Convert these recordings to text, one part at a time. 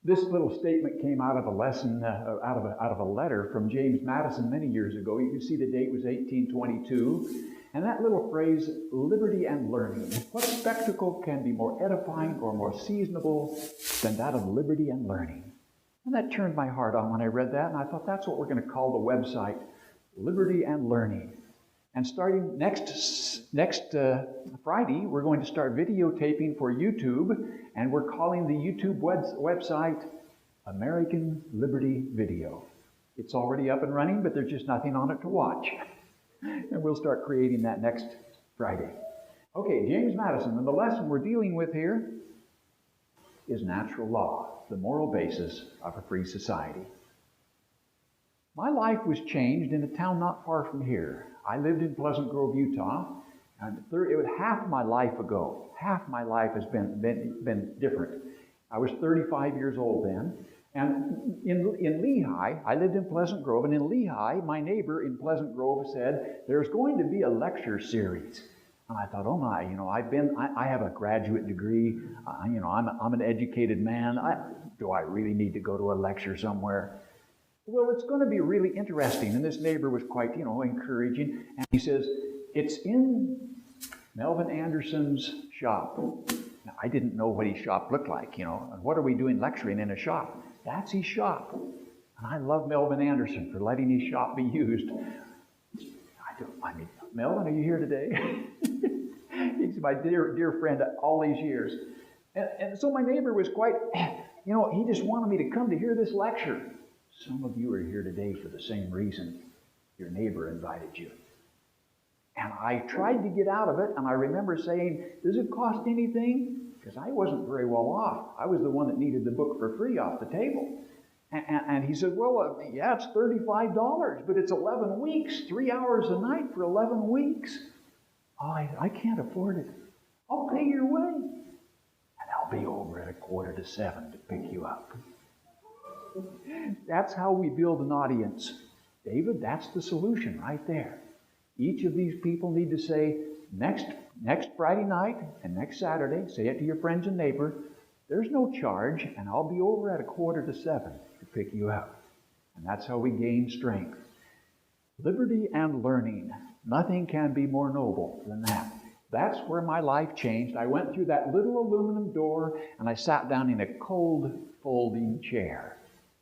This little statement came out of a lesson, out of a letter from James Madison many years ago. You can see the date was 1822. And that little phrase, liberty and learning. What spectacle can be more edifying or more seasonable than that of liberty and learning? And that turned my heart on when I read that, and I thought that's what we're going to call the website, Liberty and Learning. And starting next Friday, we're going to start videotaping for YouTube, and we're calling the YouTube website American Liberty Video. It's already up and running, but there's just nothing on it to watch. And we'll start creating that next Friday. Okay, James Madison, and the lesson we're dealing with here is natural law, the moral basis of a free society. My life was changed in a town not far from here. I lived in Pleasant Grove, Utah, and it was half my life ago. Half my life has been different. I was 35 years old then. And in Lehigh, I lived in Pleasant Grove, and in Lehigh, my neighbor in Pleasant Grove said, there's going to be a lecture series. And I thought, oh my, I have a graduate degree, I'm an educated man. Do I really need to go to a lecture somewhere? Well, it's going to be really interesting. And this neighbor was quite, encouraging. And he says, it's in Melvin Anderson's shop. Now, I didn't know what his shop looked like, and what are we doing lecturing in a shop? That's his shop. And I love Melvin Anderson for letting his shop be used. Melvin, are you here today? He's my dear friend all these years. And so my neighbor was quite, he just wanted me to come to hear this lecture. Some of you are here today for the same reason. Your neighbor invited you. And I tried to get out of it, and I remember saying, does it cost anything? Because I wasn't very well off. I was the one that needed the book for free off the table. And he said, well, yeah, it's $35, but it's 11 weeks, 3 hours a night for 11 weeks. Oh, I can't afford it. I'll pay your way. And I'll be over at 6:45 to pick you up. That's how we build an audience. David, that's the solution right there. Each of these people need to say, next Friday night and next Saturday, say it to your friends and neighbor, there's no charge, and I'll be over at 6:45 to pick you up. And that's how we gain strength. Liberty and learning. Nothing can be more noble than that. That's where my life changed. I went through that little aluminum door, and I sat down in a cold folding chair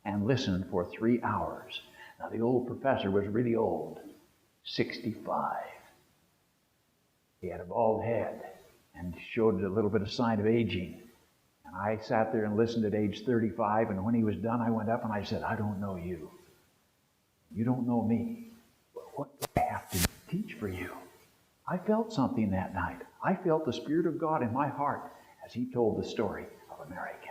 and listened for 3 hours. Now, the old professor was really old, 65. He had a bald head and showed a little bit of sign of aging. And I sat there and listened at age 35, and when he was done, I went up and I said, I don't know you. You don't know me. But what do I have to teach for you? I felt something that night. I felt the Spirit of God in my heart as he told the story of America.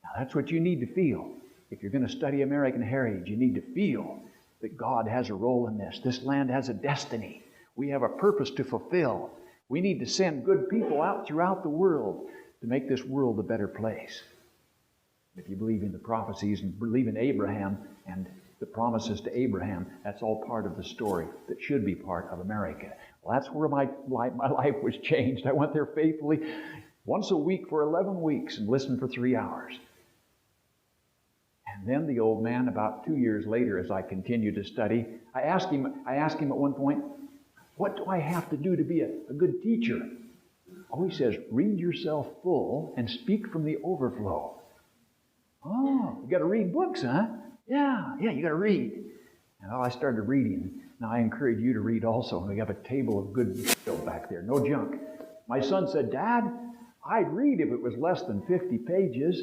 Now, that's what you need to feel. If you're going to study American heritage, you need to feel that God has a role in this. This land has a destiny. We have a purpose to fulfill. We need to send good people out throughout the world to make this world a better place. If you believe in the prophecies and believe in Abraham and the promises to Abraham, that's all part of the story that should be part of America. Well, that's where my life was changed. I went there faithfully once a week for 11 weeks and listened for 3 hours. And then the old man, about 2 years later, as I continued to study, I asked him at one point, what do I have to do to be a good teacher? Oh, he says, read yourself full and speak from the overflow. Oh, you got to read books, huh? Yeah, you got to read. And I started reading. Now, I encourage you to read also. We have a table of good stuff back there, no junk. My son said, Dad, I'd read if it was less than 50 pages.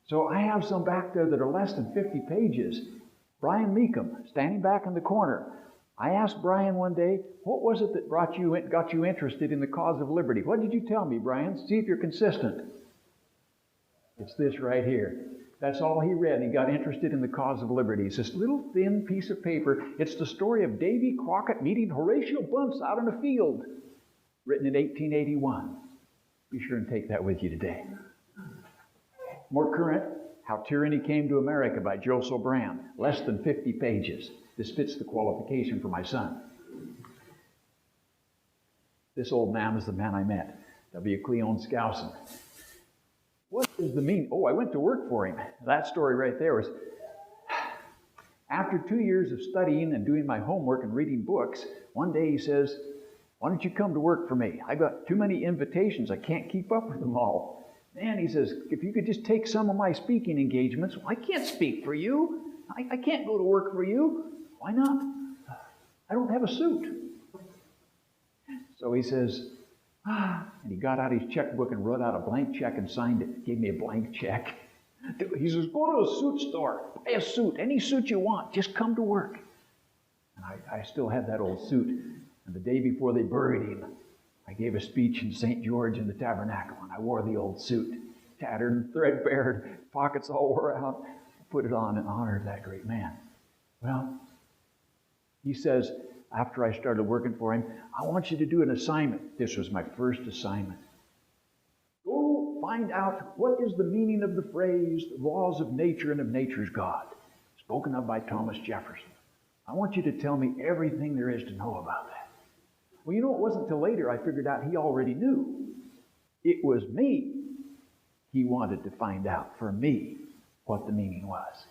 So I have some back there that are less than 50 pages. Brian Meekum, standing back in the corner. I asked Brian one day, what was it that got you interested in the cause of liberty? What did you tell me, Brian? See if you're consistent. It's this right here. That's all he read, and he got interested in the cause of liberty. It's this little thin piece of paper. It's the story of Davy Crockett meeting Horatio Bunce out in a field, written in 1881. Be sure and take that with you today. More current, How Tyranny Came to America by Joe Sobran, less than 50 pages. This fits the qualification for my son. This old man is the man I met, W. Cleon Skousen. What is the meaning? Oh, I went to work for him. That story right there was, after 2 years of studying and doing my homework and reading books, one day he says, why don't you come to work for me? I got too many invitations. I can't keep up with them all. And he says, if you could just take some of my speaking engagements. Well, I can't speak for you. I can't go to work for you. Why not? I don't have a suit. So he says, and he got out his checkbook and wrote out a blank check and signed it. Gave me a blank check. He says, go to a suit store. Buy a suit. Any suit you want. Just come to work. And I still had that old suit. And the day before they buried him, I gave a speech in St. George in the Tabernacle, and I wore the old suit, tattered and threadbare, pockets all wore out. I put it on in honor of that great man. Well, he says, after I started working for him, I want you to do an assignment. This was my first assignment. Go find out what is the meaning of the phrase, the laws of nature and of nature's God, spoken of by Thomas Jefferson. I want you to tell me everything there is to know about that. Well, you know, it wasn't until later I figured out he already knew. It was me he wanted to find out, for me, what the meaning was.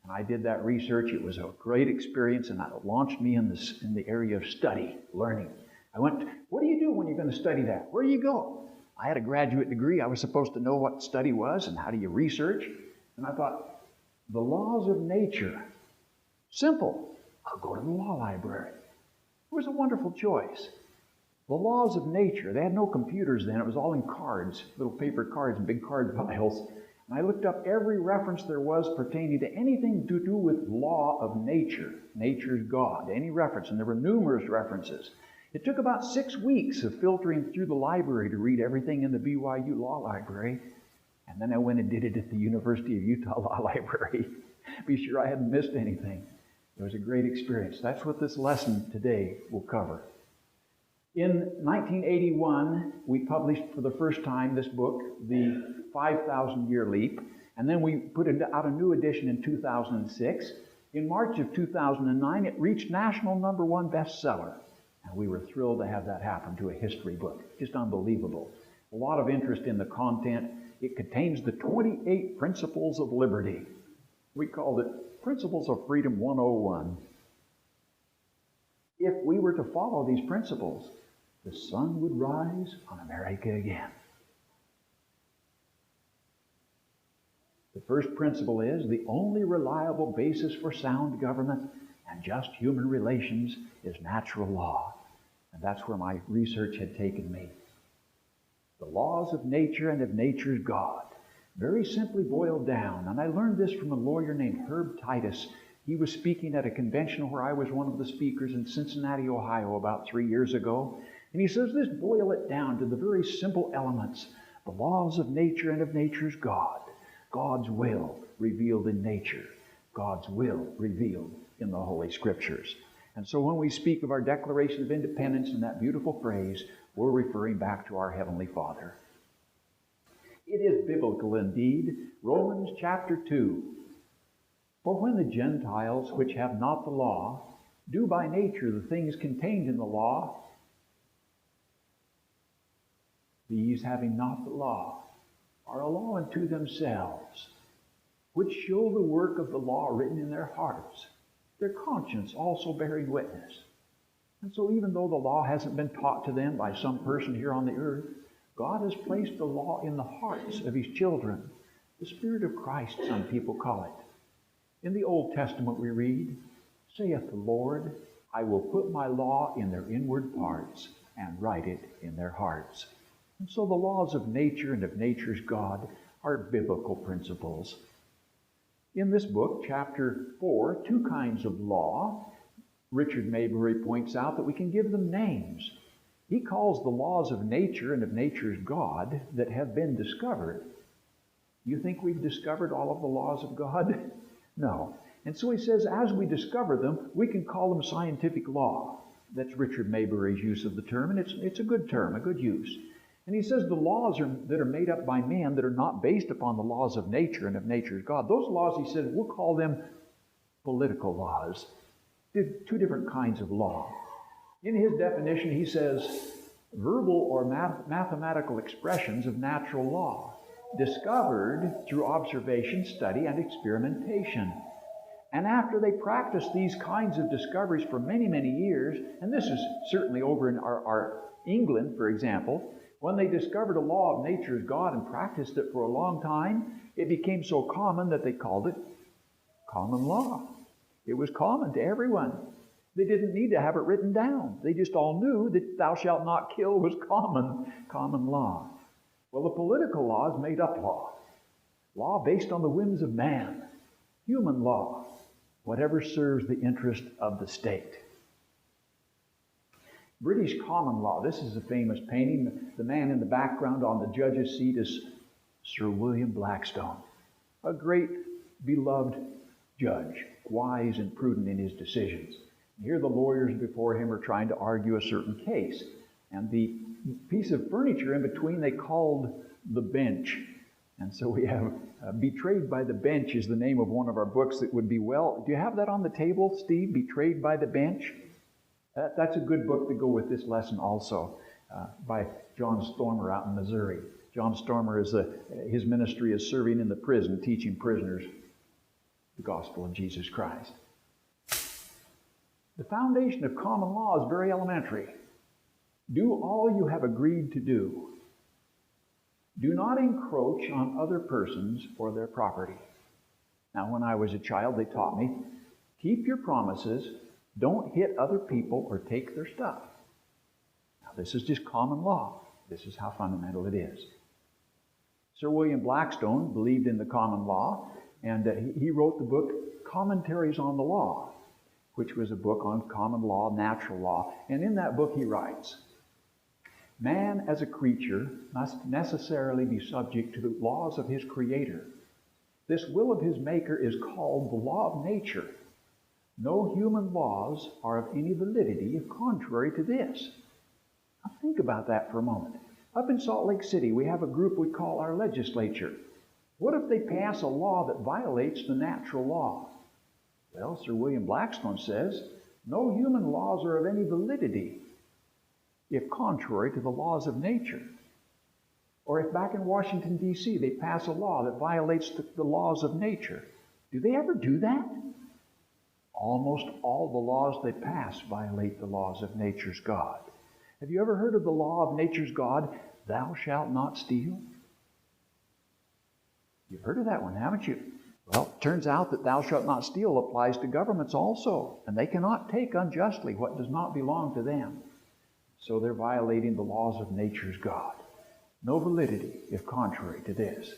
And I did that research. It was a great experience, and it launched me in the area of study, learning. I went, what do you do when you're going to study that? Where do you go? I had a graduate degree. I was supposed to know what study was and how do you research. And I thought, the laws of nature, simple. I'll go to the law library. It was a wonderful choice. The laws of nature, they had no computers then. It was all in cards, little paper cards and big card files. And I looked up every reference there was pertaining to anything to do with law of nature, nature's God, any reference. And there were numerous references. It took about 6 weeks of filtering through the library to read everything in the BYU Law Library. And then I went and did it at the University of Utah Law Library. Be sure I hadn't missed anything. It was a great experience. That's what this lesson today will cover. In 1981, we published for the first time this book, The 5,000-Year Leap, and then we put out a new edition in 2006. In March of 2009, it reached national #1 bestseller, and we were thrilled to have that happen to a history book. Just unbelievable. A lot of interest in the content. It contains the 28 Principles of Liberty. We called it Principles of Freedom 101. If we were to follow these principles, the sun would rise on America again. The first principle is the only reliable basis for sound government and just human relations is natural law. And that's where my research had taken me. The laws of nature and of nature's God. Very simply boiled down, and I learned this from a lawyer named Herb Titus. He was speaking at a convention where I was one of the speakers in Cincinnati, Ohio, about 3 years ago. And he says, let's boil it down to the very simple elements. The laws of nature and of nature's God. God's will revealed in nature. God's will revealed in the Holy Scriptures. And so when we speak of our Declaration of Independence and that beautiful phrase, we're referring back to our Heavenly Father. It is biblical indeed. Romans chapter 2. For when the Gentiles, which have not the law, do by nature the things contained in the law, these having not the law, are a law unto themselves, which show the work of the law written in their hearts, their conscience also bearing witness. And so even though the law hasn't been taught to them by some person here on the earth, God has placed the law in the hearts of His children. The Spirit of Christ, some people call it. In the Old Testament we read, saith the Lord, I will put my law in their inward parts and write it in their hearts. And so the laws of nature and of nature's God are biblical principles. In this book, chapter 4, 2 kinds of law. Richard Maybury points out that we can give them names. He calls the laws of nature and of nature's God that have been discovered. You think we've discovered all of the laws of God? No. And so he says, as we discover them, we can call them scientific law. That's Richard Maybury's use of the term, and it's a good term, a good use. And he says the laws that are made up by man that are not based upon the laws of nature and of nature's God, those laws, he said, we'll call them political laws. 2 different kinds of law. In his definition, he says, verbal or mathematical expressions of natural law. discovered through observation, study, and experimentation. And after they practiced these kinds of discoveries for many, many years, and this is certainly over in our England, for example, when they discovered a law of nature as God and practiced it for a long time, it became so common that they called it common law. It was common to everyone. They didn't need to have it written down. They just all knew that thou shalt not kill was common law. Well, the political law is made up law. Law based on the whims of man. Human law. Whatever serves the interest of the state. British common law. This is a famous painting. The man in the background on the judge's seat is Sir William Blackstone. A great, beloved judge. Wise and prudent in his decisions. Here the lawyers before him are trying to argue a certain case. And the piece of furniture in between they called the bench. And so we have Betrayed by the Bench is the name of one of our books that would be well. Do you have that on the table, Steve? Betrayed by the Bench? That's a good book to go with this lesson also, by John Stormer out in Missouri. John Stormer, his ministry is serving in the prison, teaching prisoners the gospel of Jesus Christ. The foundation of common law is very elementary. Do all you have agreed to do. Do not encroach on other persons or their property. Now, when I was a child, they taught me, keep your promises, don't hit other people or take their stuff. Now, this is just common law. This is how fundamental it is. Sir William Blackstone believed in the common law, and he wrote the book Commentaries on the Law, which was a book on common law, natural law. And in that book he writes, man as a creature must necessarily be subject to the laws of his Creator. This will of his Maker is called the law of nature. No human laws are of any validity if contrary to this. Now think about that for a moment. Up in Salt Lake City, we have a group we call our legislature. What if they pass a law that violates the natural law? Well, Sir William Blackstone says, no human laws are of any validity if contrary to the laws of nature. Or if back in Washington, D.C., they pass a law that violates the laws of nature. Do they ever do that? Almost all the laws they pass violate the laws of nature's God. Have you ever heard of the law of nature's God, thou shalt not steal? You've heard of that one, haven't you? Well, it turns out that thou shalt not steal applies to governments also, and they cannot take unjustly what does not belong to them. So they're violating the laws of nature's God. No validity if contrary to this.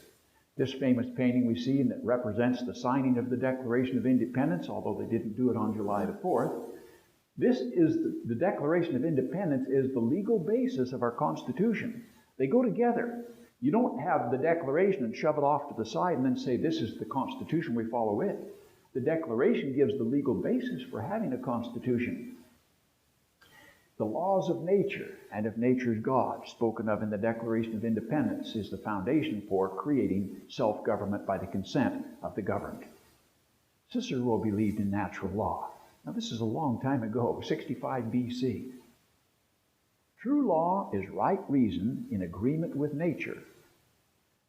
This famous painting we see that represents the signing of the Declaration of Independence, although they didn't do it on July the 4th. This is the Declaration of Independence is the legal basis of our Constitution. They go together. You don't have the Declaration and shove it off to the side and then say, this is the Constitution, we follow it. The Declaration gives the legal basis for having a Constitution. The laws of nature and of nature's God, spoken of in the Declaration of Independence, is the foundation for creating self-government by the consent of the governed. Cicero believed in natural law. Now, this is a long time ago, 65 BC. True law is right reason in agreement with nature.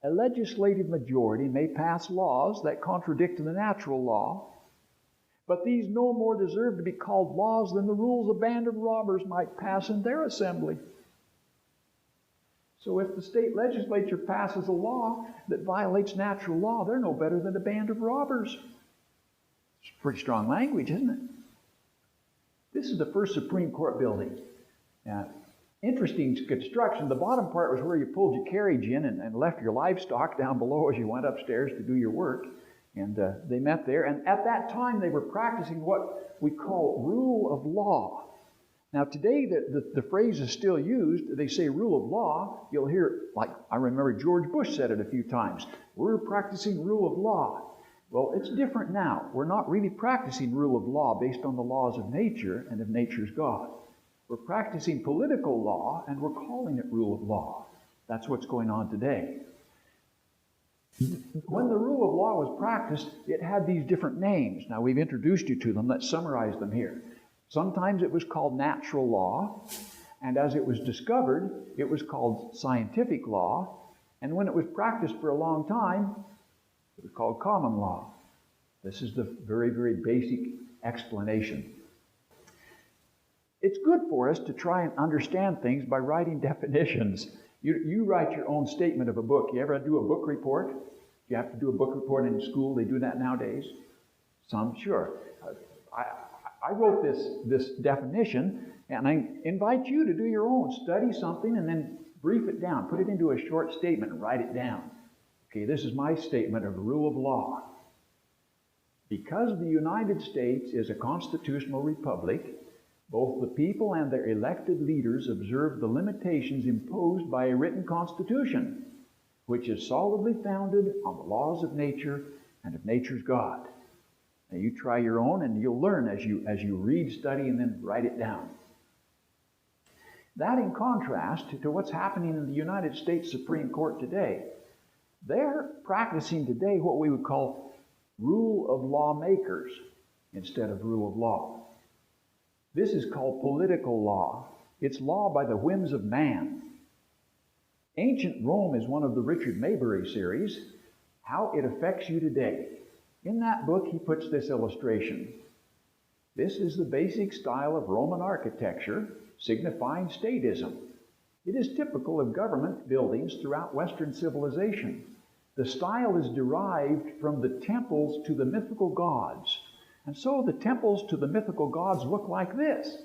A legislative majority may pass laws that contradict the natural law, but these no more deserve to be called laws than the rules a band of robbers might pass in their assembly. So if the state legislature passes a law that violates natural law, they're no better than a band of robbers. It's pretty strong language, isn't it? This is the first Supreme Court building. Interesting construction. The bottom part was where you pulled your carriage in and left your livestock down below as you went upstairs to do your work. And they met there. And at that time, they were practicing what we call rule of law. Now, today, the phrase is still used. They say rule of law. You'll hear, like I remember George Bush said it a few times. We're practicing rule of law. Well, it's different now. We're not really practicing rule of law based on the laws of nature and of nature's God. We're practicing political law, and we're calling it rule of law. That's what's going on today. When the rule of law was practiced, it had these different names. Now, we've introduced you to them. Let's summarize them here. Sometimes it was called natural law, and as it was discovered, it was called scientific law, And when it was practiced for a long time, it was called common law. This is the very, very basic explanation. It's good for us to try and understand things by writing definitions. You write your own statement of a book. You ever do a book report? You have to do a book report in school. They do that nowadays. Some, sure. I wrote this definition, and I invite you to do your own. Study something and then brief it down. Put it into a short statement and write it down. Okay, this is my statement of rule of law. Because the United States is a constitutional republic, both the people and their elected leaders observe the limitations imposed by a written constitution, which is solidly founded on the laws of nature and of nature's God. Now you try your own and you'll learn as you read, study, and then write it down. That in contrast to what's happening in the United States Supreme Court today. They're practicing today what we would call rule of lawmakers instead of rule of law. This is called political law. It's law by the whims of man. Ancient Rome is one of the Richard Maybury series, How It Affects You Today. In that book, he puts this illustration. This is the basic style of Roman architecture, signifying statism. It is typical of government buildings throughout Western civilization. The style is derived from the temples to the mythical gods. And so the temples to the mythical gods look like this.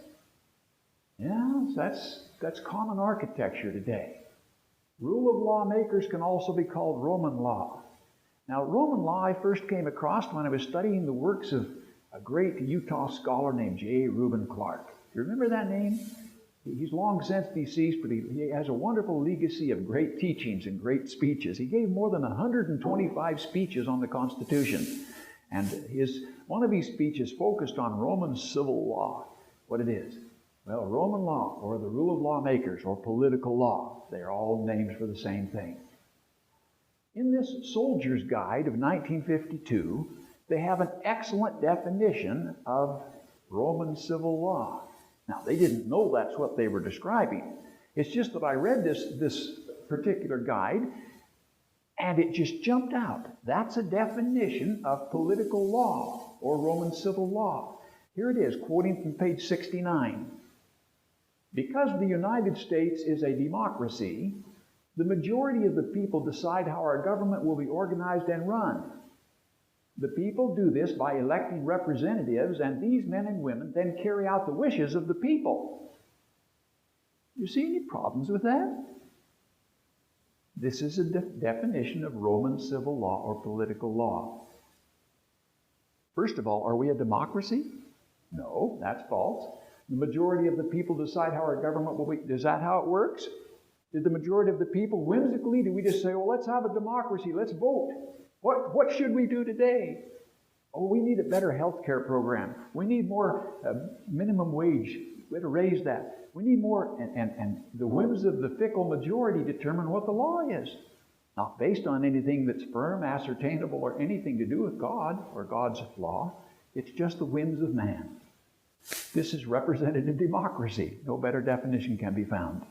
Yeah, that's common architecture today. Rule of lawmakers can also be called Roman law. Now, Roman law I first came across when I was studying the works of a great Utah scholar named J. Reuben Clark. Do you remember that name? He's long since deceased, but he has a wonderful legacy of great teachings and great speeches. He gave more than 125 speeches on the Constitution. And one of his speeches focused on Roman civil law. What it is? Well, Roman law, or the rule of lawmakers, or political law. They're all names for the same thing. In this Soldier's Guide of 1952, they have an excellent definition of Roman civil law. Now, they didn't know that's what they were describing. It's just that I read this particular guide, and it just jumped out. That's a definition of political law, or Roman civil law. Here it is, quoting from page 69. Because the United States is a democracy, the majority of the people decide how our government will be organized and run. The people do this by electing representatives, and these men and women then carry out the wishes of the people. You see any problems with that? This is a definition of Roman civil law or political law. First of all, are we a democracy? No, that's false. The majority of the people decide how our government will be. Is that how it works? Did the majority of the people whimsically, do we just say, well, let's have a democracy, let's vote? What should we do today? Oh, we need a better health care program. We need more minimum wage. We have to raise that. We need more, and the whims of the fickle majority determine what the law is. Not based on anything that's firm, ascertainable, or anything to do with God or God's law. It's just the whims of man. This is representative democracy. No better definition can be found.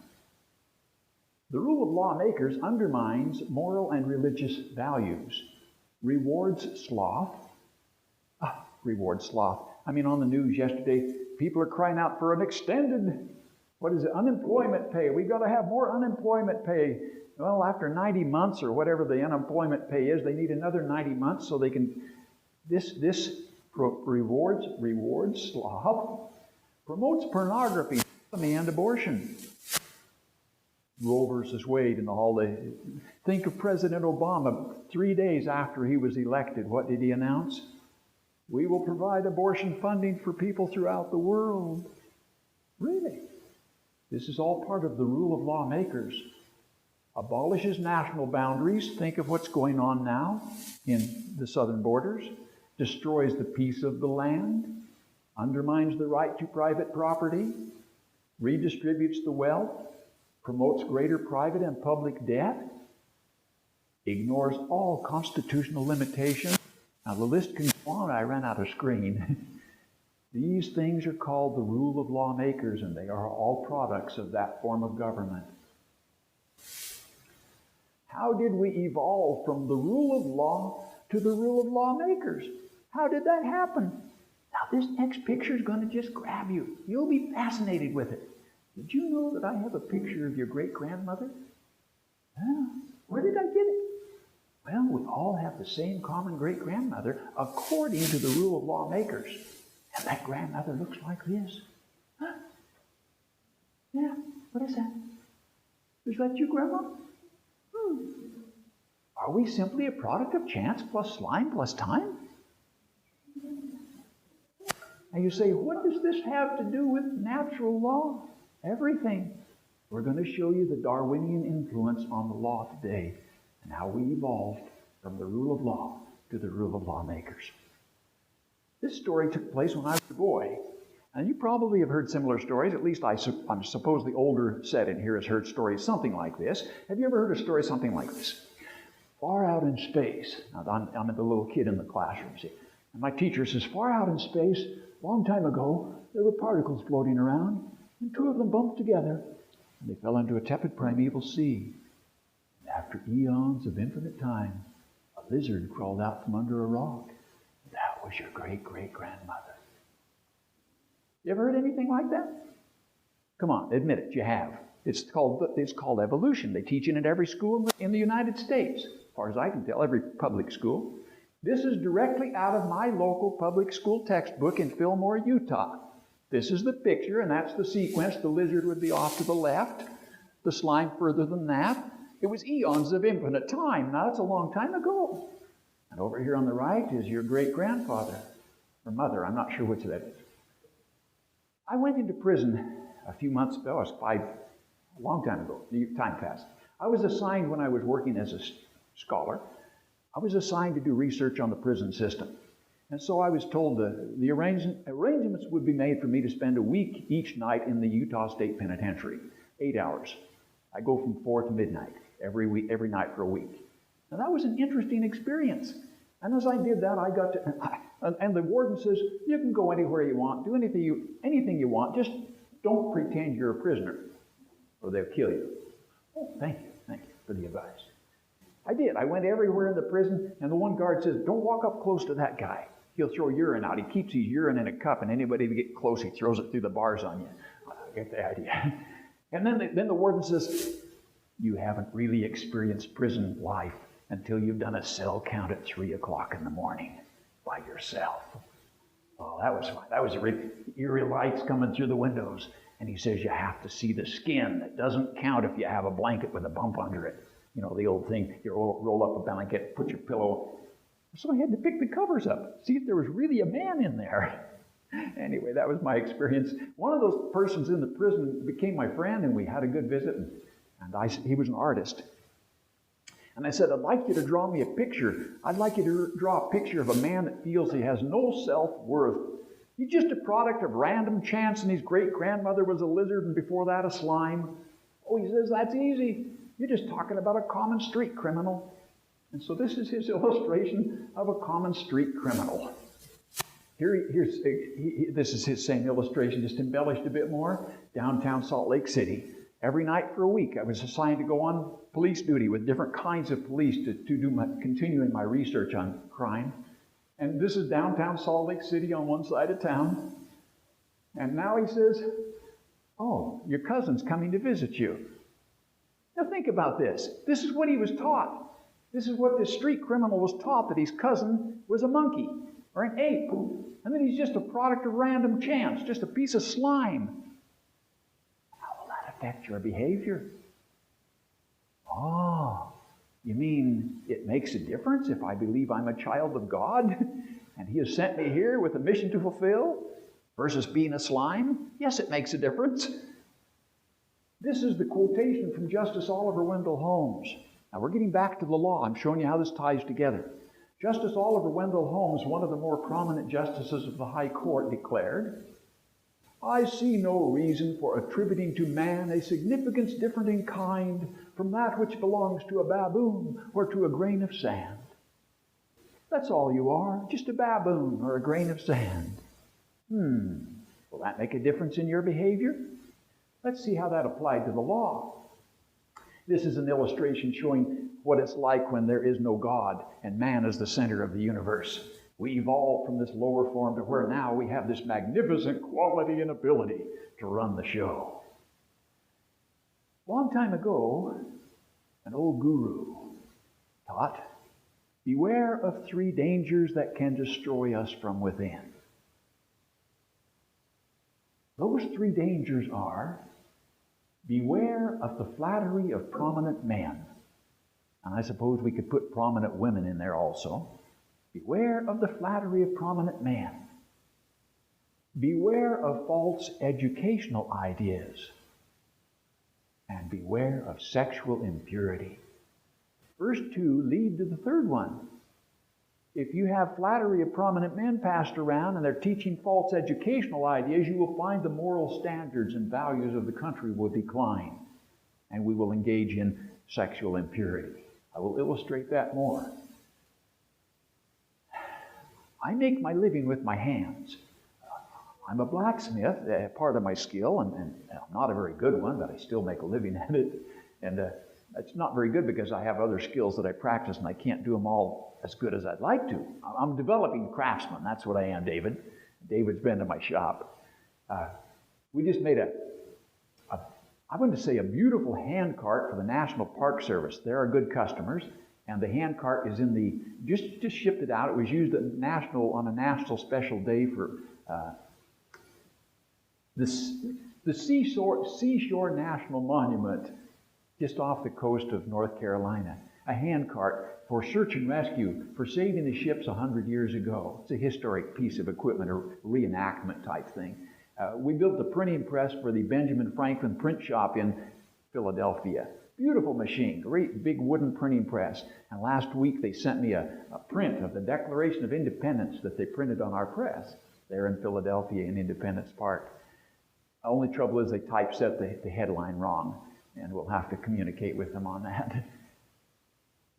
The rule of lawmakers undermines moral and religious values, rewards sloth. Rewards sloth. I mean, on the news yesterday, people are crying out for an extended, unemployment pay. We've got to have more unemployment pay. Well, after 90 months or whatever the unemployment pay is, they need another 90 months so they can, rewards sloth, promotes pornography and abortion. Roe versus Wade and all the... Think of President Obama. 3 days after he was elected, what did he announce? We will provide abortion funding for people throughout the world. Really? This is all part of the rule of lawmakers. Abolishes national boundaries. Think of what's going on now in the southern borders. Destroys the peace of the land. Undermines the right to private property. Redistributes the wealth. Promotes greater private and public debt. Ignores all constitutional limitations. Now the list can go on. I ran out of screen. These things are called the rule of lawmakers, and they are all products of that form of government. How did we evolve from the rule of law to the rule of lawmakers? How did that happen? Now, this next picture is going to just grab you. You'll be fascinated with it. Did you know that I have a picture of your great-grandmother? Where did I get it? Well, we all have the same common great-grandmother according to the rule of lawmakers. And that grandmother looks like this. Yeah, what is that? Is that you, Grandma? Are we simply a product of chance plus slime plus time? And you say, what does this have to do with natural law? Everything. We're going to show you the Darwinian influence on the law today and how we evolved from the rule of law to the rule of lawmakers. This story took place when I was a boy, and you probably have heard similar stories. At least I suppose the older set in here has heard stories something like this. Have you ever heard a story something like this? Far out in space. Now, I'm the little kid in the classroom, see. And my teacher says, far out in space, a long time ago, there were particles floating around, and two of them bumped together, and they fell into a tepid primeval sea. And after eons of infinite time, a lizard crawled out from under a rock. That was your great-great-grandmother. You ever heard anything like that? Come on, admit it, you have. It's called evolution. They teach it in every school in the United States, as far as I can tell, every public school. This is directly out of my local public school textbook in Fillmore, Utah. This is the picture, and that's the sequence. The lizard would be off to the left, the slime further than that. It was eons of infinite time. Now, that's a long time ago. And over here on the right is your great-grandfather, or mother. I'm not sure which that is. I went into prison a few months ago. A long time ago. Time passed. I was assigned, when I was working as a scholar, I was assigned to do research on the prison system. And so I was told the arrangements would be made for me to spend a week each night in the Utah State Penitentiary, 8 hours. I go from 4 to midnight every night for a week. Now that was an interesting experience. And as I did that, I got to, and the warden says, you can go anywhere you want, do anything you want, just don't pretend you're a prisoner, or they'll kill you. Oh, thank you for the advice. I did. I went everywhere in the prison, and the one guard says, don't walk up close to that guy. He'll throw urine out. He keeps his urine in a cup, and anybody who gets close, he throws it through the bars on you. I get the idea. And then the warden says, you haven't really experienced prison life until you've done a cell count at 3 o'clock in the morning by yourself. Oh, that was fun. That was really eerie lights coming through the windows. And he says you have to see the skin. It doesn't count if you have a blanket with a bump under it. You know, the old thing, you roll up a blanket, put your pillow. So I had to pick the covers up, see if there was really a man in there. Anyway, that was my experience. One of those persons in the prison became my friend, and we had a good visit. And he was an artist. And I said, I'd like you to draw me a picture. I'd like you to draw a picture of a man that feels he has no self-worth. He's just a product of random chance, and his great-grandmother was a lizard, and before that a slime. Oh, he says, that's easy. You're just talking about a common street criminal. And so this is his illustration of a common street criminal. This is his same illustration, just embellished a bit more. Downtown Salt Lake City. Every night for a week, I was assigned to go on police duty with different kinds of police to continuing my research on crime. And this is downtown Salt Lake City on one side of town. And now he says, oh, your cousin's coming to visit you. Now think about this. This is what he was taught. This is what this street criminal was taught, that his cousin was a monkey or an ape. And that he's just a product of random chance, just a piece of slime. How will that affect your behavior? Oh, you mean it makes a difference if I believe I'm a child of God and He has sent me here with a mission to fulfill versus being a slime? Yes, it makes a difference. This is the quotation from Justice Oliver Wendell Holmes. Now we're getting back to the law. I'm showing you how this ties together. Justice Oliver Wendell Holmes, one of the more prominent justices of the High Court, declared, I see no reason for attributing to man a significance different in kind from that which belongs to a baboon or to a grain of sand. That's all you are, just a baboon or a grain of sand. Will that make a difference in your behavior? Let's see how that applied to the law. This is an illustration showing what it's like when there is no God and man is the center of the universe. We evolved from this lower form to where now we have this magnificent quality and ability to run the show. A long time ago, an old guru taught, beware of 3 dangers that can destroy us from within. Those 3 dangers are, beware of the flattery of prominent men. And I suppose we could put prominent women in there also. Beware of the flattery of prominent men. Beware of false educational ideas. And beware of sexual impurity. First 2 lead to the third one. If you have flattery of prominent men passed around and they're teaching false educational ideas, you will find the moral standards and values of the country will decline, and we will engage in sexual impurity. I will illustrate that more. I make my living with my hands. I'm a blacksmith, part of my skill, and I'm not a very good one, but I still make a living at it. And it's not very good because I have other skills that I practice and I can't do them all as good as I'd like to. I'm developing craftsman. That's what I am, David. David's been to my shop. We just made I want to say a beautiful hand cart for the National Park Service. They're our good customers. And the hand cart is in the, just shipped it out. It was used on a national special day for the Seashore National Monument, just off the coast of North Carolina. A hand cart for search and rescue, for saving the ships 100 years ago. It's a historic piece of equipment, a reenactment type thing. We built the printing press for the Benjamin Franklin print shop in Philadelphia. Beautiful machine, great big wooden printing press. And last week they sent me a print of the Declaration of Independence that they printed on our press there in Philadelphia in Independence Park. The only trouble is they typeset the headline wrong, and we'll have to communicate with them on that.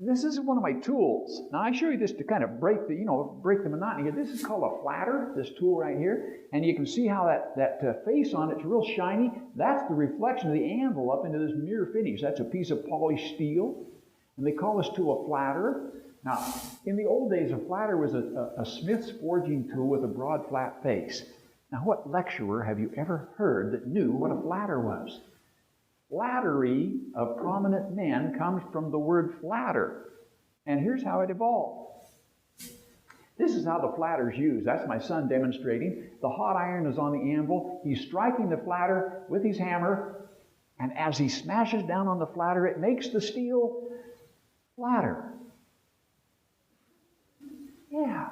This is one of my tools. Now I show you this to kind of break the monotony. This is called a flatter, this tool right here. And you can see how that face on it's real shiny. That's the reflection of the anvil up into this mirror finish. That's a piece of polished steel. And they call this tool a flatter. Now, in the old days, a flatter was a smith's forging tool with a broad, flat face. Now, what lecturer have you ever heard that knew what a flatter was? Flattery of prominent men comes from the word flatter. And here's how it evolved. This is how the flatter's used. That's my son demonstrating. The hot iron is on the anvil. He's striking the flatter with his hammer. And as he smashes down on the flatter, it makes the steel flatter. Yeah,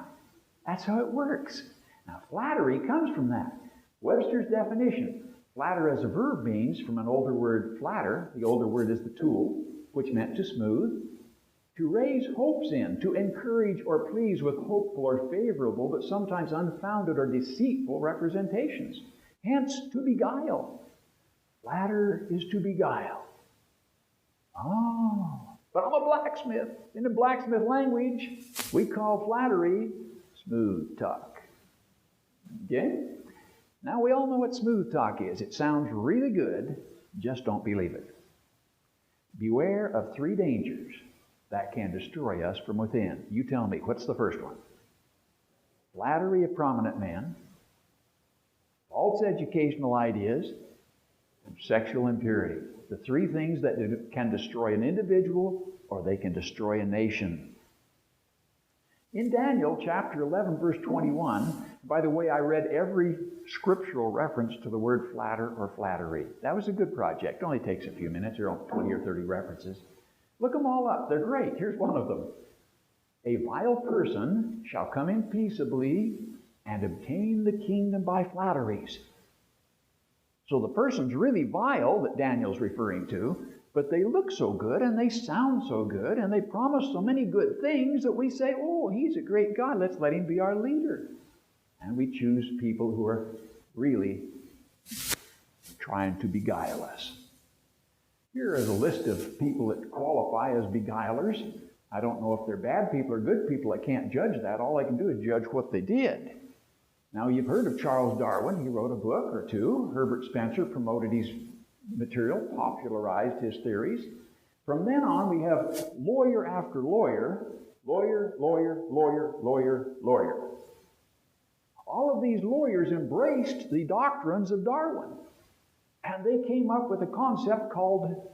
that's how it works. Now, flattery comes from that. Webster's definition. Flatter as a verb means, from an older word, flatter, the older word is the tool, which meant to smooth, to raise hopes in, to encourage or please with hopeful or favorable, but sometimes unfounded or deceitful representations. Hence, to beguile. Flatter is to beguile. Oh, but I'm a blacksmith. In the blacksmith language, we call flattery smooth talk. Okay? Now, we all know what smooth talk is. It sounds really good, just don't believe it. Beware of 3 dangers that can destroy us from within. You tell me, what's the first one? Flattery of prominent men, false educational ideas, and sexual impurity. The 3 things that can destroy an individual or they can destroy a nation. In Daniel chapter 11, verse 21, by the way, I read every scriptural reference to the word flatter or flattery. That was a good project. It only takes a few minutes. There are 20 or 30 references. Look them all up. They're great. Here's one of them. A vile person shall come in peaceably and obtain the kingdom by flatteries. So the person's really vile that Daniel's referring to, but they look so good and they sound so good and they promise so many good things that we say, oh, he's a great God. Let's let him be our leader. And we choose people who are really trying to beguile us. Here is a list of people that qualify as beguilers. I don't know if they're bad people or good people. I can't judge that. All I can do is judge what they did. Now, you've heard of Charles Darwin. He wrote a book or 2. Herbert Spencer promoted his material, popularized his theories. From then on, we have lawyer after lawyer, lawyer, lawyer, lawyer, lawyer, lawyer. All of these lawyers embraced the doctrines of Darwin, and they came up with a concept called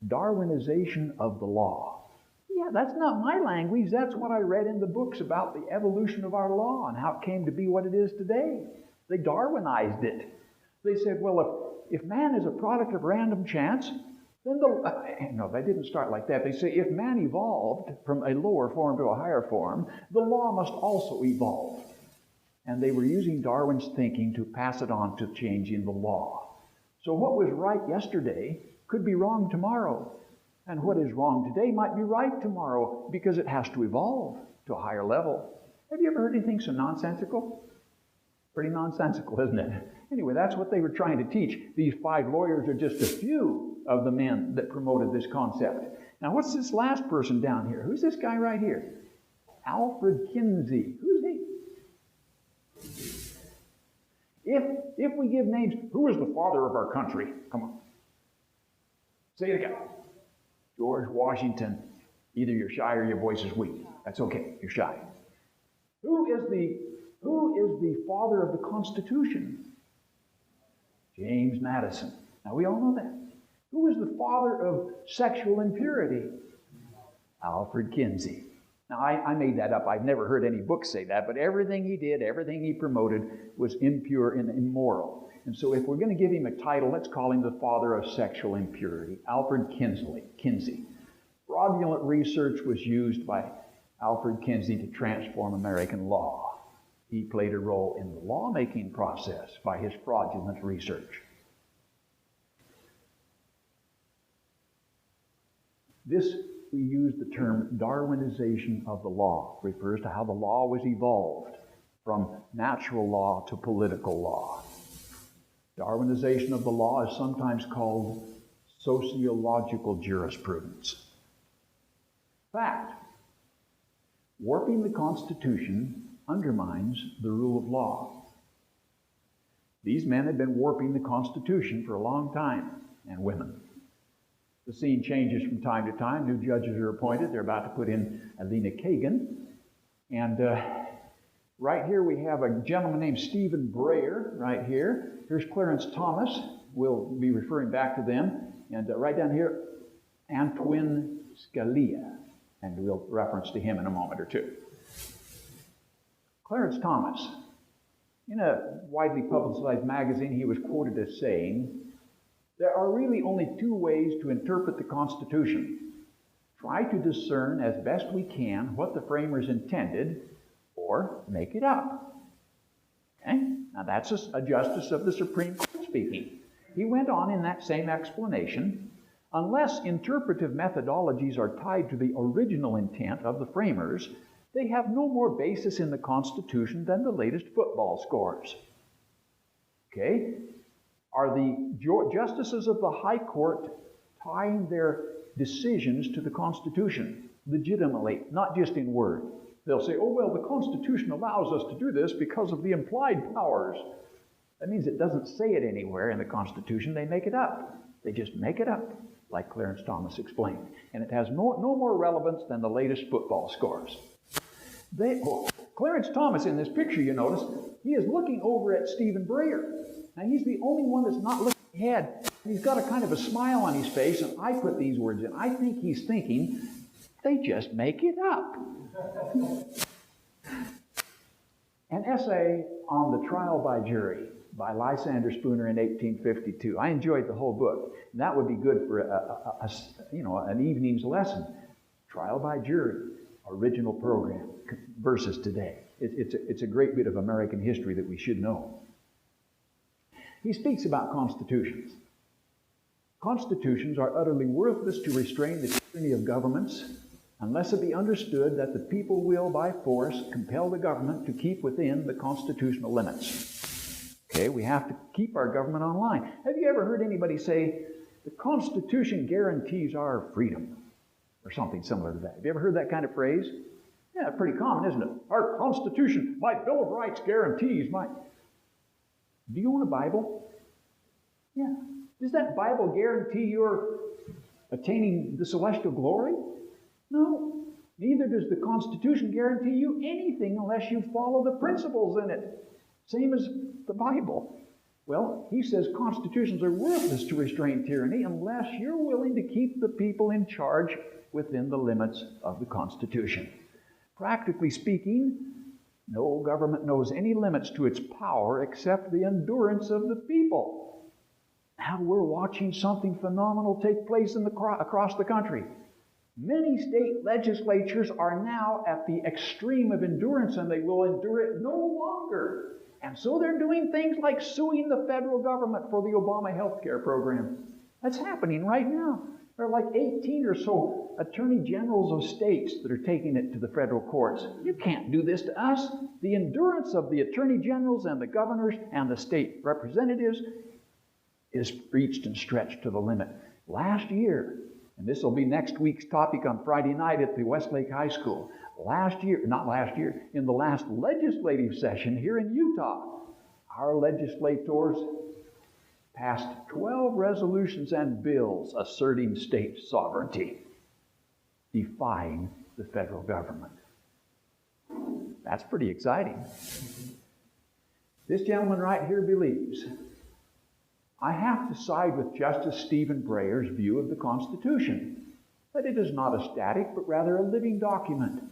Darwinization of the law. Yeah, that's not my language. That's what I read in the books about the evolution of our law and how it came to be what it is today. They Darwinized it. They said, well, if man is a product of random chance, then no, they didn't start like that. They say if man evolved from a lower form to a higher form, the law must also evolve. And they were using Darwin's thinking to pass it on to changing the law. So what was right yesterday could be wrong tomorrow. And what is wrong today might be right tomorrow because it has to evolve to a higher level. Have you ever heard anything so nonsensical? Pretty nonsensical, isn't it? Anyway, that's what they were trying to teach. These 5 lawyers are just a few of the men that promoted this concept. Now, what's this last person down here? Who's this guy right here? Alfred Kinsey. Who's he? If we give names, who is the father of our country? Come on. Say it again. George Washington. Either you're shy or your voice is weak. That's okay. You're shy. Who is the father of the Constitution? James Madison. Now, we all know that. Who is the father of sexual impurity? Alfred Kinsey. Now, I made that up. I've never heard any book say that, but everything he did, everything he promoted was impure and immoral. And so if we're going to give him a title, let's call him the father of sexual impurity, Alfred Kinsey. Fraudulent research was used by Alfred Kinsey to transform American law. He played a role in the lawmaking process by his fraudulent research. We use the term Darwinization of the law. It refers to how the law was evolved from natural law to political law. Darwinization of the law is sometimes called sociological jurisprudence. Fact, warping the Constitution undermines the rule of law. These men have been warping the Constitution for a long time, and women. The scene changes from time to time. New judges are appointed. They're about to put in Alina Kagan. And right here we have a gentleman named Stephen Breyer right here. Here's Clarence Thomas. We'll be referring back to them. And right down here, Antoine Scalia. And we'll reference to him in a moment or two. Clarence Thomas. In a widely publicized magazine, he was quoted as saying, "There are really only 2 ways to interpret the Constitution. Try to discern as best we can what the framers intended, or make it up." Okay? Now that's a justice of the Supreme Court speaking. He went on in that same explanation, unless interpretive methodologies are tied to the original intent of the framers, they have no more basis in the Constitution than the latest football scores. Okay? Are the justices of the High Court tying their decisions to the Constitution legitimately, not just in word? They'll say, oh, well, the Constitution allows us to do this because of the implied powers. That means it doesn't say it anywhere in the Constitution. They make it up. They just make it up, like Clarence Thomas explained. And it has no more relevance than the latest football scores. Clarence Thomas, in this picture, you notice, he is looking over at Stephen Breyer. Now, he's the only one that's not looking ahead. He's got a kind of a smile on his face, and I put these words in. I think he's thinking, they just make it up. An essay on the trial by jury by Lysander Spooner in 1852. I enjoyed the whole book. And that would be good for an evening's lesson. Trial by jury, original program versus today. It's a great bit of American history that we should know. He speaks about constitutions. Constitutions are utterly worthless to restrain the tyranny of governments unless it be understood that the people will, by force, compel the government to keep within the constitutional limits. Okay, we have to keep our government online. Have you ever heard anybody say, the Constitution guarantees our freedom, or something similar to that? Have you ever heard that kind of phrase? Yeah, pretty common, isn't it? Our Constitution, my Bill of Rights guarantees my... Do you own a Bible? Yeah. Does that Bible guarantee your attaining the celestial glory? No. Neither does the Constitution guarantee you anything unless you follow the principles in it. Same as the Bible. Well, he says constitutions are worthless to restrain tyranny unless you're willing to keep the people in charge within the limits of the Constitution. Practically speaking, no government knows any limits to its power except the endurance of the people. Now we're watching something phenomenal take place across the country. Many state legislatures are now at the extreme of endurance, and they will endure it no longer. And so they're doing things like suing the federal government for the Obama health care program. That's happening right now. There are like 18 or so attorney generals of states that are taking it to the federal courts. You can't do this to us. The endurance of the attorney generals and the governors and the state representatives is reached and stretched to the limit. Last year, and this will be next week's topic on Friday night at the Westlake High School, in the last legislative session here in Utah, our legislators passed 12 resolutions and bills asserting state sovereignty, defying the federal government. That's pretty exciting. This gentleman right here believes, I have to side with Justice Stephen Breyer's view of the Constitution, that it is not a static but rather a living document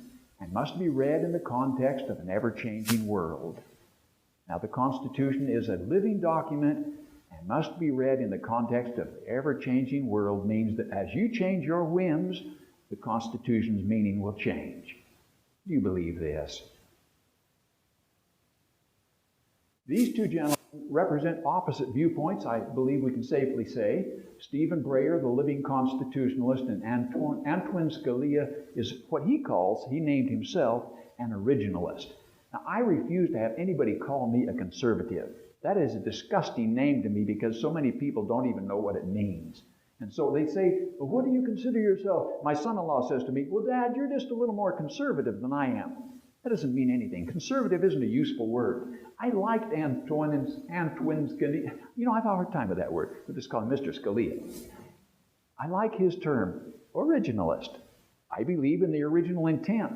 and must be read in the context of an ever-changing world. Now, the Constitution is a living document and must be read in the context of the ever-changing world means that as you change your whims, the Constitution's meaning will change. Do you believe this? These two gentlemen represent opposite viewpoints, I believe we can safely say. Stephen Breyer, the living constitutionalist, and Antoine Scalia is what he named himself, an originalist. Now, I refuse to have anybody call me a conservative. That is a disgusting name to me because so many people don't even know what it means. And so they say, well, what do you consider yourself? My son-in-law says to me, well, Dad, you're just a little more conservative than I am. That doesn't mean anything. Conservative isn't a useful word. I liked Antoine Scalia. You know, I've had a hard time with that word. We'll just call him Mr. Scalia. I like his term, originalist. I believe in the original intent.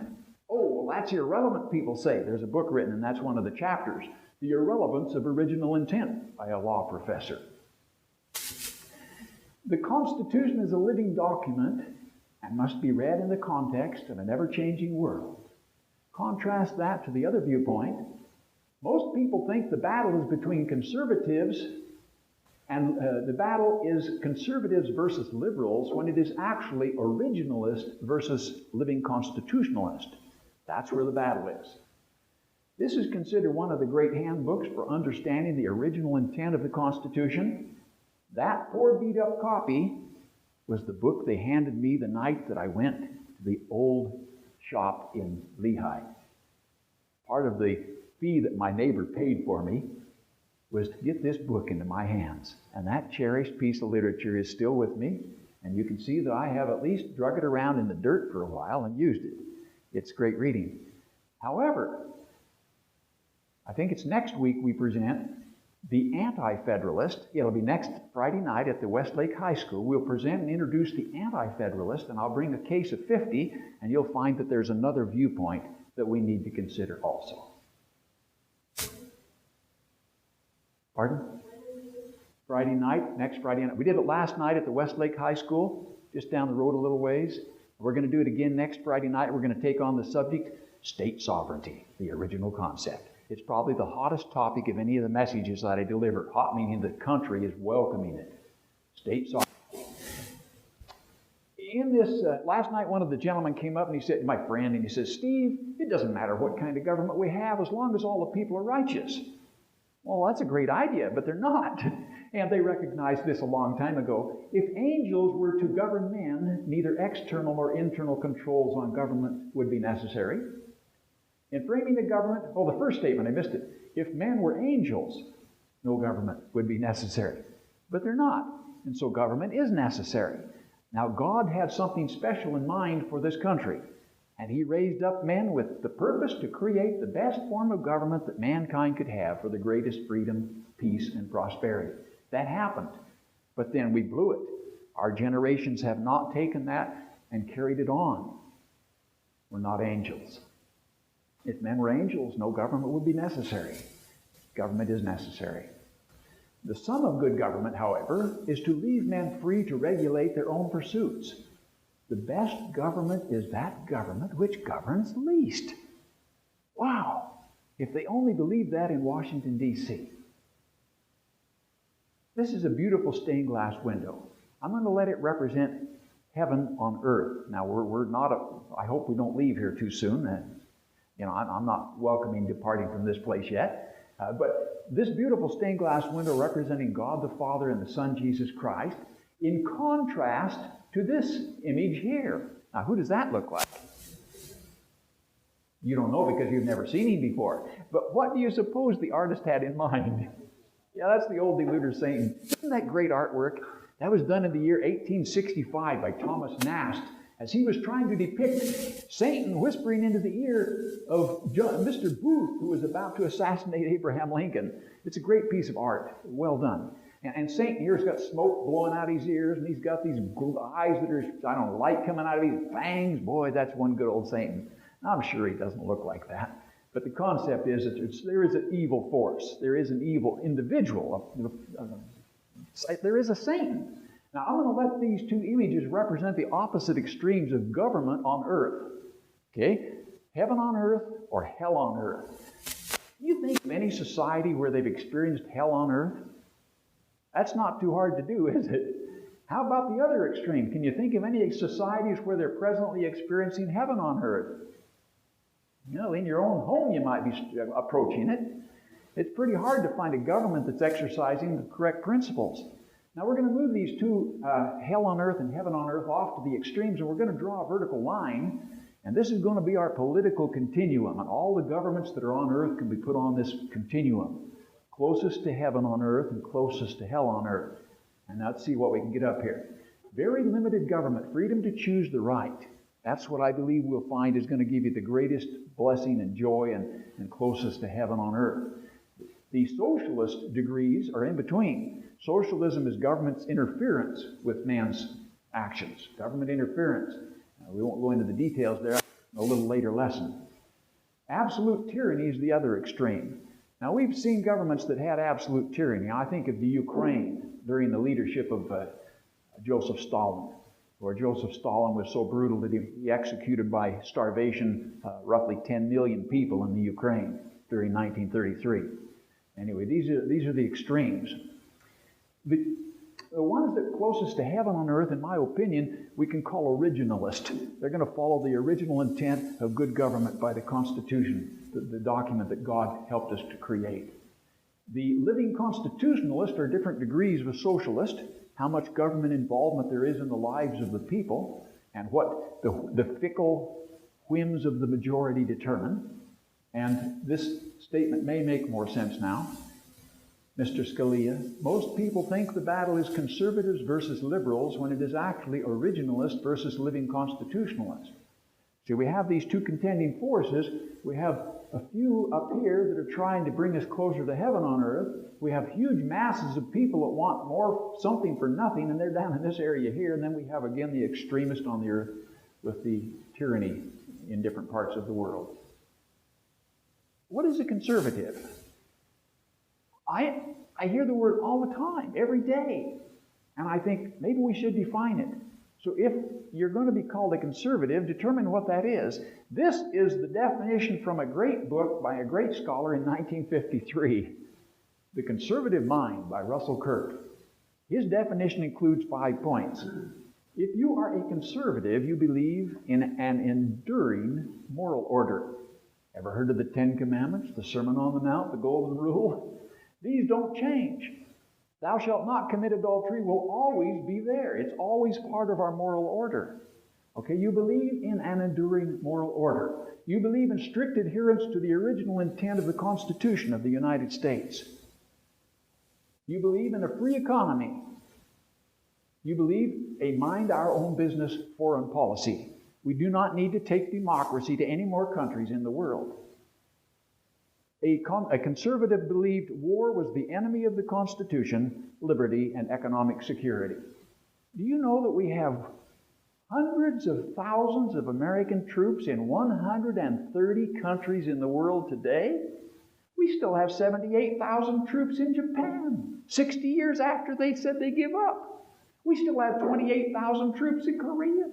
Oh, well, that's irrelevant, people say. There's a book written, and that's one of the chapters, The Irrelevance of Original Intent, by a law professor. The Constitution is a living document and must be read in the context of an ever-changing world. Contrast that to the other viewpoint. Most people think the battle is between conservatives and the battle is conservatives versus liberals when it is actually originalist versus living constitutionalist. That's where the battle is. This is considered one of the great handbooks for understanding the original intent of the Constitution. That poor beat-up copy was the book they handed me the night that I went to the old shop in Lehi. Part of the fee that my neighbor paid for me was to get this book into my hands. And that cherished piece of literature is still with me. And you can see that I have at least drug it around in the dirt for a while and used it. It's great reading. However, I think it's next week we present the Anti-Federalist. It'll be next Friday night at the Westlake High School. We'll present and introduce the Anti-Federalist, and I'll bring a case of 50, and you'll find that there's another viewpoint that we need to consider also. Pardon? Friday night, next Friday night. We did it last night at the Westlake High School, just down the road a little ways. We're going to do it again next Friday night. We're going to take on the subject, state sovereignty, the original concept. It's probably the hottest topic of any of the messages that I deliver. Hot meaning the country is welcoming it. State sovereignty. In this, last night one of the gentlemen came up and he said, my friend, and he says, Steve, it doesn't matter what kind of government we have as long as all the people are righteous. Well, that's a great idea, but they're not. And they recognized this a long time ago. If angels were to govern men, neither external nor internal controls on government would be necessary. In framing the government, the first statement, I missed it. If men were angels, no government would be necessary. But they're not. And so government is necessary. Now, God had something special in mind for this country. And He raised up men with the purpose to create the best form of government that mankind could have for the greatest freedom, peace, and prosperity. That happened. But then we blew it. Our generations have not taken that and carried it on. We're not angels. If men were angels, no government would be necessary. Government is necessary. The sum of good government, however, is to leave men free to regulate their own pursuits. The best government is that government which governs least. Wow! If they only believed that in Washington, D.C. This is a beautiful stained glass window. I'm going to let it represent heaven on earth. Now, I hope we don't leave here too soon. I'm not welcoming departing from this place yet. But this beautiful stained glass window representing God the Father and the Son, Jesus Christ, in contrast to this image here. Now, who does that look like? You don't know because you've never seen him before. But what do you suppose the artist had in mind? Yeah, that's the old deluder Satan. Isn't that great artwork? That was done in the year 1865 by Thomas Nast, as he was trying to depict Satan whispering into the ear of Mr. Booth, who was about to assassinate Abraham Lincoln. It's a great piece of art. Well done. And Satan here's got smoke blowing out his ears, and he's got these eyes that are, light coming out of his fangs. Boy, that's one good old Satan. I'm sure he doesn't look like that. But the concept is that there is an evil force. There is an evil individual. There is a Satan. Now, I'm going to let these two images represent the opposite extremes of government on earth. Okay? Heaven on earth or hell on earth. You think of any society where they've experienced hell on earth? That's not too hard to do, is it? How about the other extreme? Can you think of any societies where they're presently experiencing heaven on earth? In your own home you might be approaching it. It's pretty hard to find a government that's exercising the correct principles. Now we're going to move these two, hell on earth and heaven on earth, off to the extremes, and we're going to draw a vertical line, and this is going to be our political continuum, and all the governments that are on earth can be put on this continuum, closest to heaven on earth and closest to hell on earth. And let's see what we can get up here. Very limited government, freedom to choose the right. That's what I believe we'll find is going to give you the greatest blessing and joy and closest to heaven on earth. The socialist degrees are in between. Socialism is government's interference with man's actions. Government interference. We won't go into the details there. A little later lesson. Absolute tyranny is the other extreme. Now, we've seen governments that had absolute tyranny. I think of the Ukraine during the leadership of Joseph Stalin, where Joseph Stalin was so brutal that he executed by starvation roughly 10 million people in the Ukraine during 1933. Anyway, these are the extremes. The ones that are closest to heaven on earth, in my opinion, we can call originalist. They're going to follow the original intent of good government by the Constitution, the document that God helped us to create. The living constitutionalists are different degrees of a socialist, how much government involvement there is in the lives of the people, and what the fickle whims of the majority determine. And this statement may make more sense now. Mr. Scalia, most people think the battle is conservatives versus liberals when it is actually originalist versus living constitutionalist. See, we have these two contending forces. We have a few up here that are trying to bring us closer to heaven on earth. We have huge masses of people that want more something for nothing, and they're down in this area here. And then we have, again, the extremist on the earth with the tyranny in different parts of the world. What is a conservative? I hear the word all the time, every day, and I think maybe we should define it. So if you're going to be called a conservative, determine what that is. This is the definition from a great book by a great scholar in 1953, The Conservative Mind by Russell Kirk. His definition includes 5 points. If you are a conservative, you believe in an enduring moral order. Ever heard of the 10 Commandments, the Sermon on the Mount, the Golden Rule? These don't change. Thou shalt not commit adultery will always be there. It's always part of our moral order. Okay, you believe in an enduring moral order. You believe in strict adherence to the original intent of the Constitution of the United States. You believe in a free economy. You believe a mind our own business foreign policy. We do not need to take democracy to any more countries in the world. A conservative believed war was the enemy of the Constitution, liberty, and economic security. Do you know that we have hundreds of thousands of American troops in 130 countries in the world today? We still have 78,000 troops in Japan, 60 years after they said they give up. We still have 28,000 troops in Korea,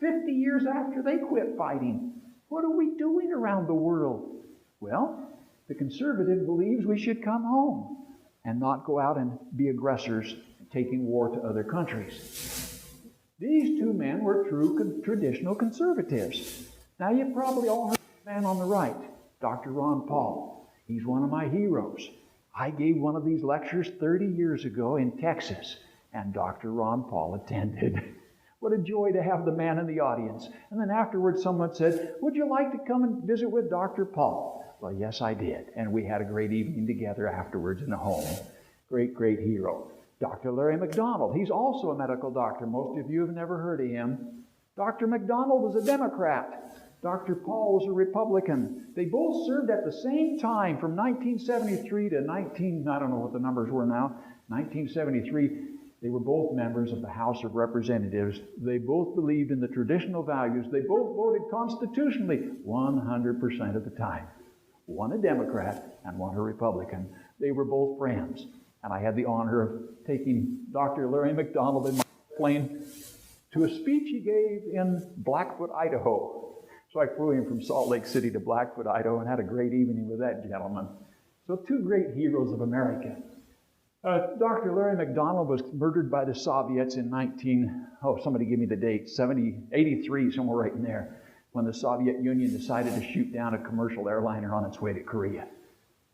50 years after they quit fighting. What are we doing around the world? Well, the conservative believes we should come home and not go out and be aggressors, taking war to other countries. These two men were true traditional conservatives. Now, you've probably all heard of the man on the right, Dr. Ron Paul. He's one of my heroes. I gave one of these lectures 30 years ago in Texas, and Dr. Ron Paul attended. What a joy to have the man in the audience. And then afterwards someone said, would you like to come and visit with Dr. Paul? Well, yes, I did. And we had a great evening together afterwards in the home. Great, great hero. Dr. Larry McDonald. He's also a medical doctor. Most of you have never heard of him. Dr. McDonald was a Democrat. Dr. Paul was a Republican. They both served at the same time from 1973 to I don't know what the numbers were now, 1973. They were both members of the House of Representatives. They both believed in the traditional values. They both voted constitutionally 100% of the time. One a Democrat and one a Republican. They were both friends. And I had the honor of taking Dr. Larry McDonald in my plane to a speech he gave in Blackfoot, Idaho. So I flew him from Salt Lake City to Blackfoot, Idaho, and had a great evening with that gentleman. So two great heroes of America. Dr. Larry McDonald was murdered by the Soviets in somebody give me the date, 83, somewhere right in there, when the Soviet Union decided to shoot down a commercial airliner on its way to Korea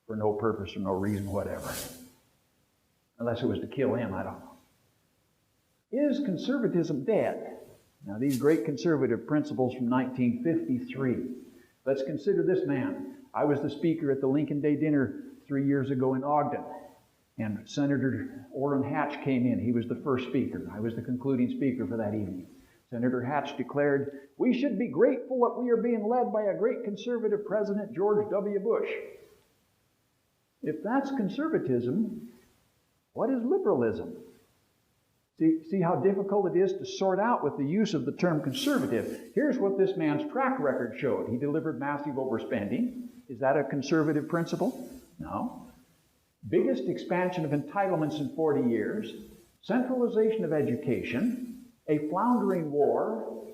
for no purpose or no reason whatever. Unless it was to kill him, I don't know. Is conservatism dead? Now, these great conservative principles from 1953. Let's consider this man. I was the speaker at the Lincoln Day dinner 3 years ago in Ogden. And Senator Orrin Hatch came in. He was the first speaker. I was the concluding speaker for that evening. Senator Hatch declared, we should be grateful that we are being led by a great conservative president, George W. Bush. If that's conservatism, what is liberalism? See how difficult it is to sort out with the use of the term conservative. Here's what this man's track record showed. He delivered massive overspending. Is that a conservative principle? No. Biggest expansion of entitlements in 40 years, centralization of education, a floundering war,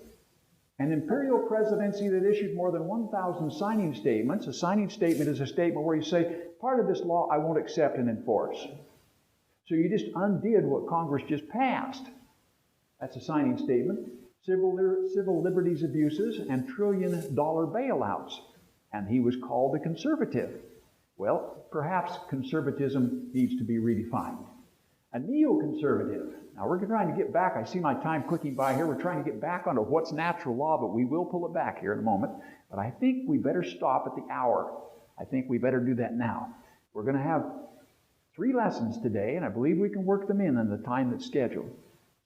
an imperial presidency that issued more than 1,000 signing statements. A signing statement is a statement where you say, part of this law I won't accept and enforce. So you just undid what Congress just passed. That's a signing statement. Civil liberties abuses and trillion-dollar bailouts. And he was called a conservative. Well, perhaps conservatism needs to be redefined. A neoconservative. Now we're trying to get back. I see my time clicking by here. We're trying to get back onto what's natural law, but we will pull it back here in a moment. But I think we better stop at the hour. I think we better do that now. We're going to have 3 lessons today, and I believe we can work them in the time that's scheduled.